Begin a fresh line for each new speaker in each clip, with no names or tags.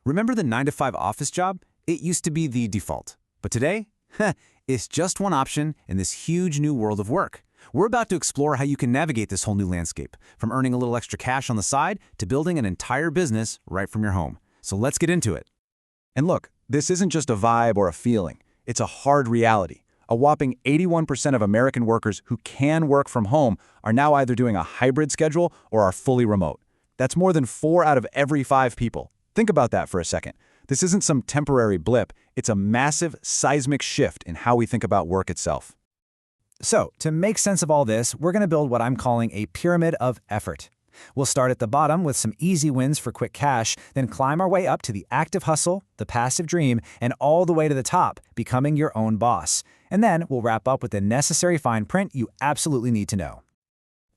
Remember the 9-to-5 office job? It used to be the default. But today, it's just one option in this huge new world of work. We're about to explore how you can navigate this whole new landscape, from earning a little extra cash on the side to building an entire business right from your home. So let's get into it.
And look, this isn't just a vibe or a feeling. It's a hard reality. A whopping 81% of American workers who can work from home are now either doing a hybrid schedule or are fully remote. That's more than 4 out of every 5 people. Think about that for a second. This isn't some temporary blip. It's a massive, seismic shift in how we think about work itself.
So, to make sense of all this, we're going to build what I'm calling a pyramid of effort. We'll start at the bottom with some easy wins for quick cash, then climb our way up to the active hustle, the passive dream, and all the way to the top, becoming your own boss. And then we'll wrap up with the necessary fine print you absolutely need to know.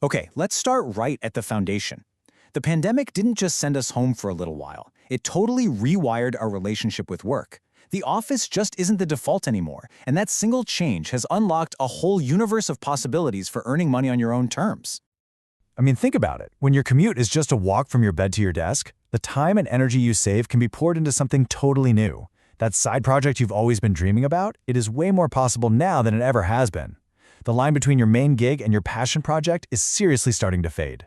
Okay, let's start right at the foundation. The pandemic didn't just send us home for a little while. It totally rewired our relationship with work. The office just isn't the default anymore, and that single change has unlocked a whole universe of possibilities for earning money on your own terms.
I mean, think about it. When your commute is just a walk from your bed to your desk, the time and energy you save can be poured into something totally new. That side project you've always been dreaming about, it is way more possible now than it ever has been. The line between your main gig and your passion project is seriously starting to fade.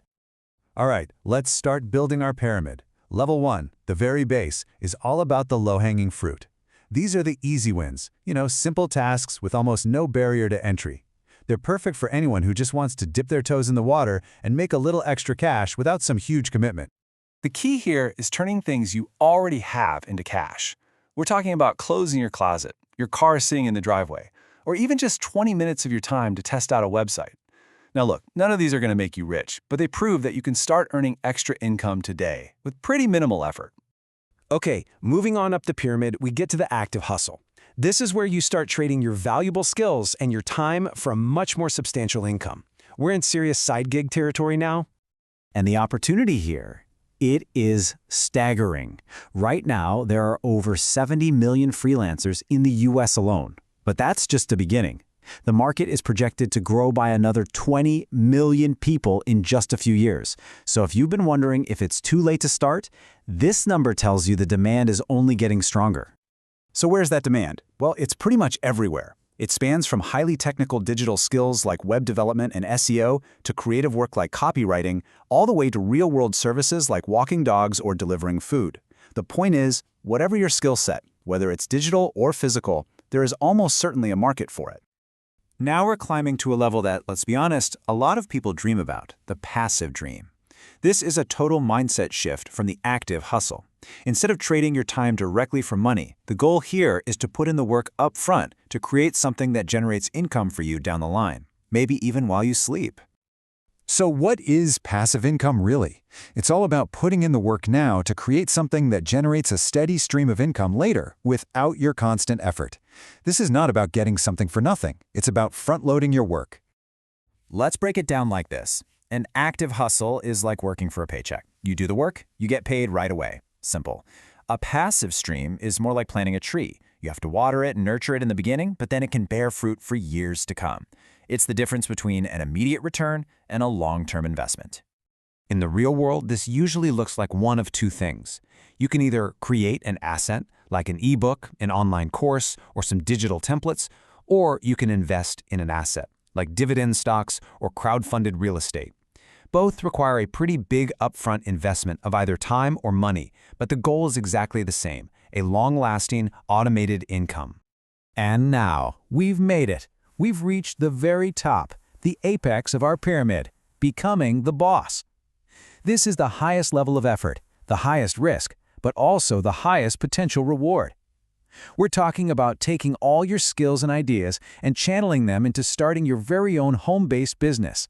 All right, let's start building our pyramid. Level 1, the very base, is all about the low-hanging fruit. These are the easy wins, simple tasks with almost no barrier to entry. They're perfect for anyone who just wants to dip their toes in the water and make a little extra cash without some huge commitment.
The key here is turning things you already have into cash. We're talking about closing your closet, your car sitting in the driveway, or even just 20 minutes of your time to test out a website. Now look, none of these are going to make you rich, but they prove that you can start earning extra income today with pretty minimal effort.
Okay, moving on up the pyramid, we get to the active hustle. This is where you start trading your valuable skills and your time for a much more substantial income. We're in serious side gig territory now.
And the opportunity here, it is staggering. Right now, there are over 70 million freelancers in the US alone. But that's just the beginning. The market is projected to grow by another 20 million people in just a few years. So if you've been wondering if it's too late to start, this number tells you the demand is only getting stronger.
So where's that demand? Well, it's pretty much everywhere. It spans from highly technical digital skills like web development and SEO to creative work like copywriting, all the way to real-world services like walking dogs or delivering food. The point is, whatever your skill set, whether it's digital or physical, there is almost certainly a market for it.
Now we're climbing to a level that, let's be honest, a lot of people dream about, the passive dream. This is a total mindset shift from the active hustle. Instead of trading your time directly for money, the goal here is to put in the work up front to create something that generates income for you down the line, maybe even while you sleep.
So what is passive income really? It's all about putting in the work now to create something that generates a steady stream of income later without your constant effort. This is not about getting something for nothing. It's about front-loading your work.
Let's break it down like this. An active hustle is like working for a paycheck. You do the work, you get paid right away. Simple. A passive stream is more like planting a tree. You have to water it and nurture it in the beginning, but then it can bear fruit for years to come. It's the difference between an immediate return and a long-term investment.
In the real world, this usually looks like one of two things. You can either create an asset, like an ebook, an online course, or some digital templates, or you can invest in an asset, like dividend stocks or crowd-funded real estate. Both require a pretty big upfront investment of either time or money, but the goal is exactly the same, a long-lasting, automated income.
And now, we've made it. We've reached the very top, the apex of our pyramid, becoming the boss. This is the highest level of effort, the highest risk, but also the highest potential reward. We're talking about taking all your skills and ideas and channeling them into starting your very own home-based business.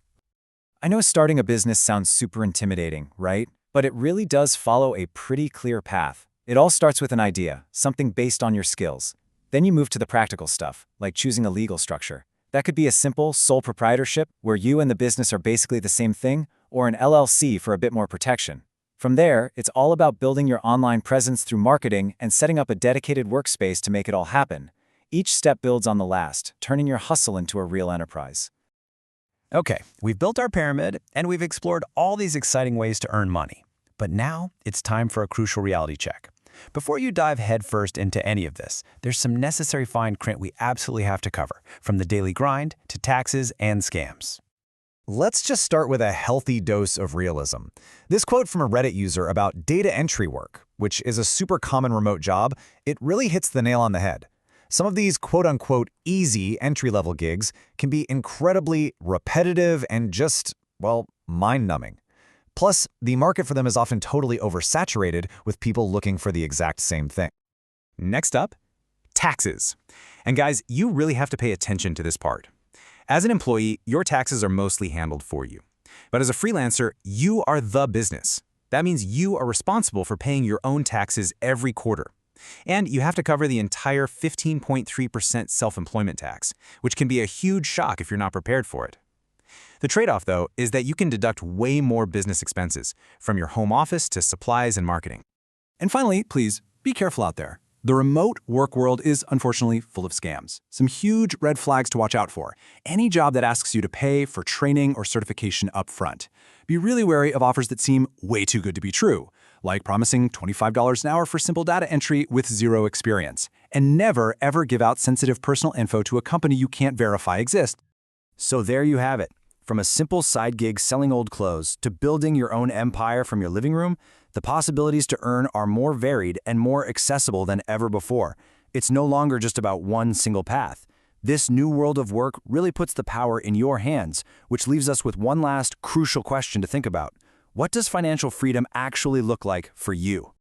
I know starting a business sounds super intimidating, right? But it really does follow a pretty clear path. It all starts with an idea, something based on your skills. Then you move to the practical stuff, like choosing a legal structure. That could be a simple sole proprietorship, where you and the business are basically the same thing, or an LLC for a bit more protection. From there, it's all about building your online presence through marketing and setting up a dedicated workspace to make it all happen. Each step builds on the last, turning your hustle into a real enterprise.
Okay, we've built our pyramid, and we've explored all these exciting ways to earn money. But now, it's time for a crucial reality check.
Before you dive headfirst into any of this, there's some necessary fine print we absolutely have to cover, from the daily grind to taxes and scams.
Let's just start with a healthy dose of realism. This quote from a Reddit user about data entry work, which is a super common remote job, it really hits the nail on the head. Some of these quote-unquote easy entry-level gigs can be incredibly repetitive and just, well, mind-numbing. Plus, the market for them is often totally oversaturated with people looking for the exact same thing. Next up, taxes. And guys, you really have to pay attention to this part. As an employee, your taxes are mostly handled for you. But as a freelancer, you are the business. That means you are responsible for paying your own taxes every quarter. And you have to cover the entire 15.3% self-employment tax, which can be a huge shock if you're not prepared for it. The trade-off, though, is that you can deduct way more business expenses, from your home office to supplies and marketing.
And finally, please, be careful out there. The remote work world is unfortunately full of scams. Some huge red flags to watch out for. Any job that asks you to pay for training or certification up front. Be really wary of offers that seem way too good to be true, like promising $25 an hour for simple data entry with zero experience. And never, ever give out sensitive personal info to a company you can't verify exists.
So there you have it. From a simple side gig selling old clothes to building your own empire from your living room, the possibilities to earn are more varied and more accessible than ever before. It's no longer just about one single path. This new world of work really puts the power in your hands, which leaves us with one last crucial question to think about. What does financial freedom actually look like for you?